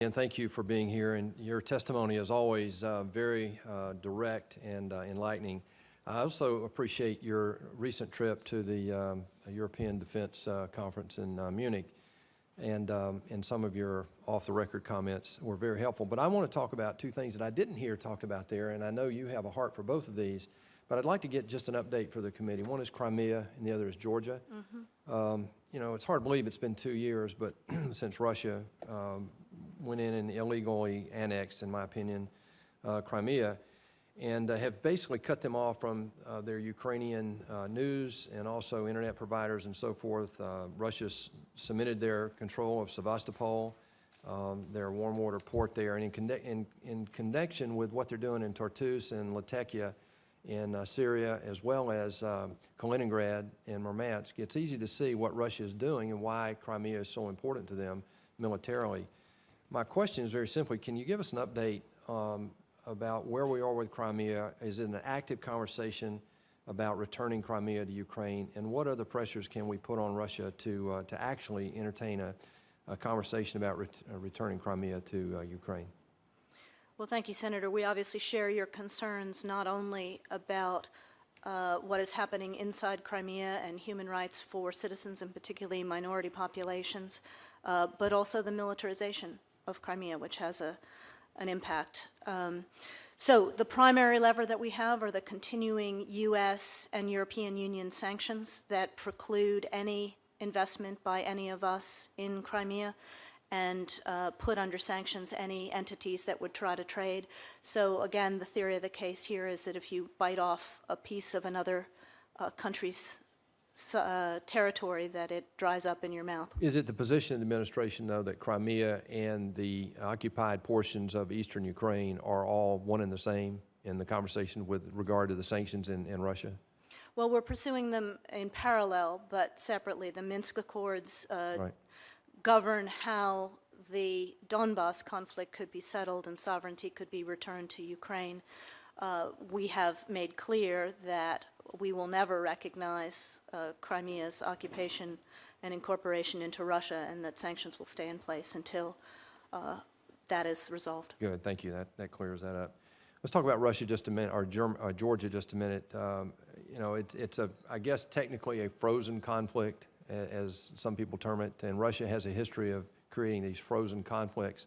And thank you for being here, and your testimony is always very direct and enlightening. I also appreciate your recent trip to the European Defense Conference in Munich, and some of your off-the-record comments were very helpful. But I want to talk about two things that I didn't hear talked about there, and I know you have a heart for both of these, but I'd like to get just an update for the committee. One is Crimea, and the other is Georgia. You know, it's hard to believe it's been 2 years, but since Russia went in and illegally annexed, in my opinion, Crimea, and have basically cut them off from their Ukrainian news and also internet providers and so forth. Russia cemented their control of Sevastopol, their warm water port there, and in connection with what they're doing in Tartus and Latakia in Syria, as well as Kaliningrad and Murmansk, it's easy to see what Russia is doing and why Crimea is so important to them militarily. My question is very simply, can you give us an update about where we are with Crimea? Is it an active conversation about returning Crimea to Ukraine? And what other pressures can we put on Russia to actually entertain a conversation about returning Crimea to Ukraine? Well, thank you, Senator. We obviously share your concerns not only about what is happening inside Crimea and human rights for citizens and particularly minority populations, but also the militarization of Crimea, which has an impact. So the primary lever that we have are the continuing U.S. and European Union sanctions that preclude any investment by any of us in Crimea and put under sanctions any entities that would try to trade. So again, the theory of the case here is that if you bite off a piece of another country's territory, that it dries up in your mouth. Is it the position of the administration, though, that Crimea and the occupied portions of eastern Ukraine are all one and the same in the conversation with regard to the sanctions in Russia? Well, we're pursuing them in parallel, but separately. The Minsk Accords Right. govern how the Donbas conflict could be settled and sovereignty could be returned to Ukraine. We have made clear that we will never recognize Crimea's occupation and incorporation into Russia, and that sanctions will stay in place until that is resolved. Good, thank you. That clears that up. Let's talk about Russia just a minute, or Georgia just a minute. You know, it's I guess technically a frozen conflict, as some people term it, and Russia has a history of creating these frozen conflicts.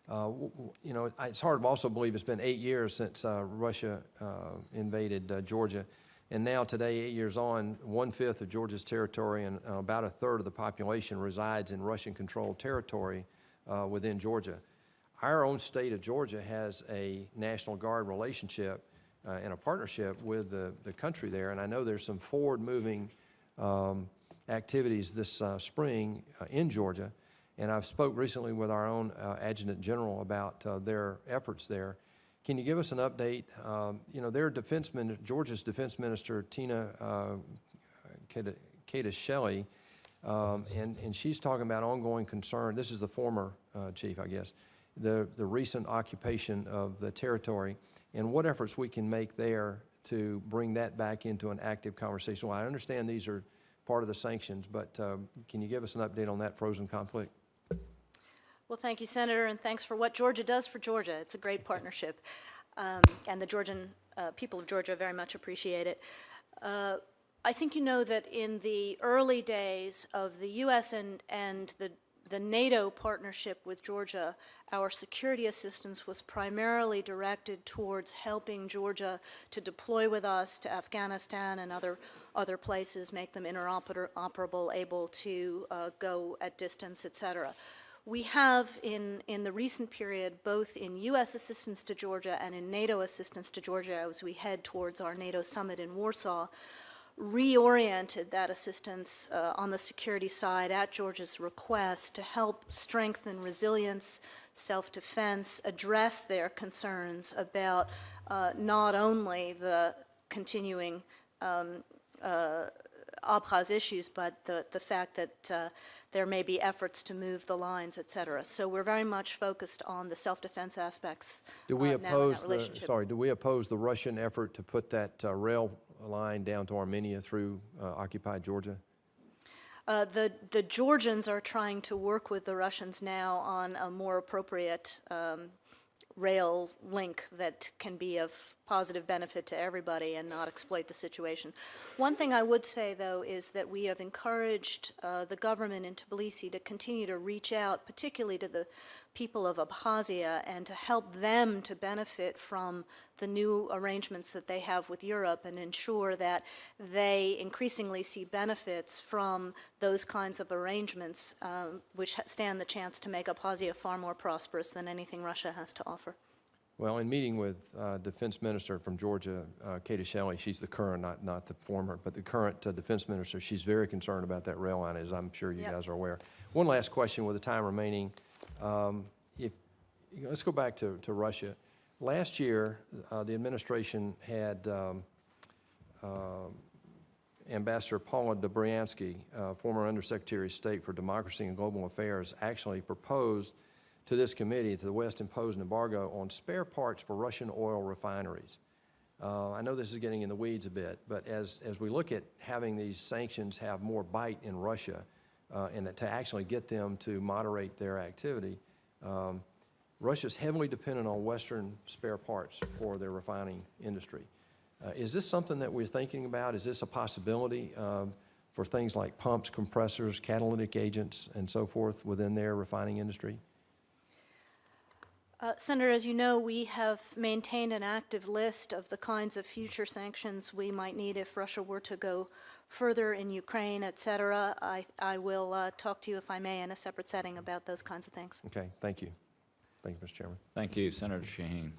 You know, it's hard to also believe it's been 8 years since Russia invaded Georgia, and now today, 8 years on, 1/5 of Georgia's territory and about 1/3 of the population resides in Russian-controlled territory within Georgia. Our own state of Georgia has a National Guard relationship and a partnership with the country there, and I know there's some forward-moving activities this spring in Georgia, and I've spoke recently with our own Adjutant General about their efforts there. Can you give us an update? You know, Georgia's Defense Minister, Tina Shelley, and she's talking about ongoing concern. This is the former chief, I guess, the recent occupation of the territory, and what efforts we can make there to bring that back into an active conversation. Well, I understand these are part of the sanctions, but can you give us an update on that frozen conflict? Well, thank you, Senator, and thanks for what Georgia does for Georgia. It's a great partnership, and the Georgian people of Georgia very much appreciate it. I think you know that in the early days of the U.S. and the NATO partnership with Georgia, our security assistance was primarily directed towards helping Georgia to deploy with us to Afghanistan and other places, make them interoperable, able to go at distance, et cetera. We have, in the recent period, both in U.S. assistance to Georgia and in NATO assistance to Georgia as we head towards our NATO summit in Warsaw, reoriented that assistance on the security side at Georgia's request to help strengthen resilience, self-defense, address their concerns about not only the continuing Abkhaz issues, but the fact that there may be efforts to move the lines, et cetera. So we're very much focused on the self-defense aspects. Do we oppose the Russian effort to put that rail line down to Armenia through occupied Georgia? The Georgians are trying to work with the Russians now on a more appropriate rail link that can be of positive benefit to everybody and not exploit the situation. One thing I would say, though, is that we have encouraged the government in Tbilisi to continue to reach out, particularly to the people of Abkhazia, and to help them to benefit from the new arrangements that they have with Europe and ensure that they increasingly see benefits from those kinds of arrangements, which stand the chance to make Abkhazia far more prosperous than anything Russia has to offer. Well, in meeting with Defense Minister from Georgia, Katie Shelley, she's the current, not the former, but the current Defense Minister, she's very concerned about that rail line, as I'm sure you guys are aware. One last question with the time remaining. Let's go back to Russia. Last year, the administration had Ambassador Paula Dobriansky, former Undersecretary of State for Democracy and Global Affairs, actually proposed to this committee, to the West, impose an embargo on spare parts for Russian oil refineries. I know this is getting in the weeds a bit, but as we look at having these sanctions have more bite in Russia and to actually get them to moderate their activity, Russia's heavily dependent on Western spare parts for their refining industry. Is this something that we're thinking about? Is this a possibility for things like pumps, compressors, catalytic agents, and so forth within their refining industry? Senator, as you know, we have maintained an active list of the kinds of future sanctions we might need if Russia were to go further in Ukraine, et cetera. I will talk to you, if I may, in a separate setting about those kinds of things. Okay, thank you. Thank you, Mr. Chairman. Thank you, Senator Shaheen.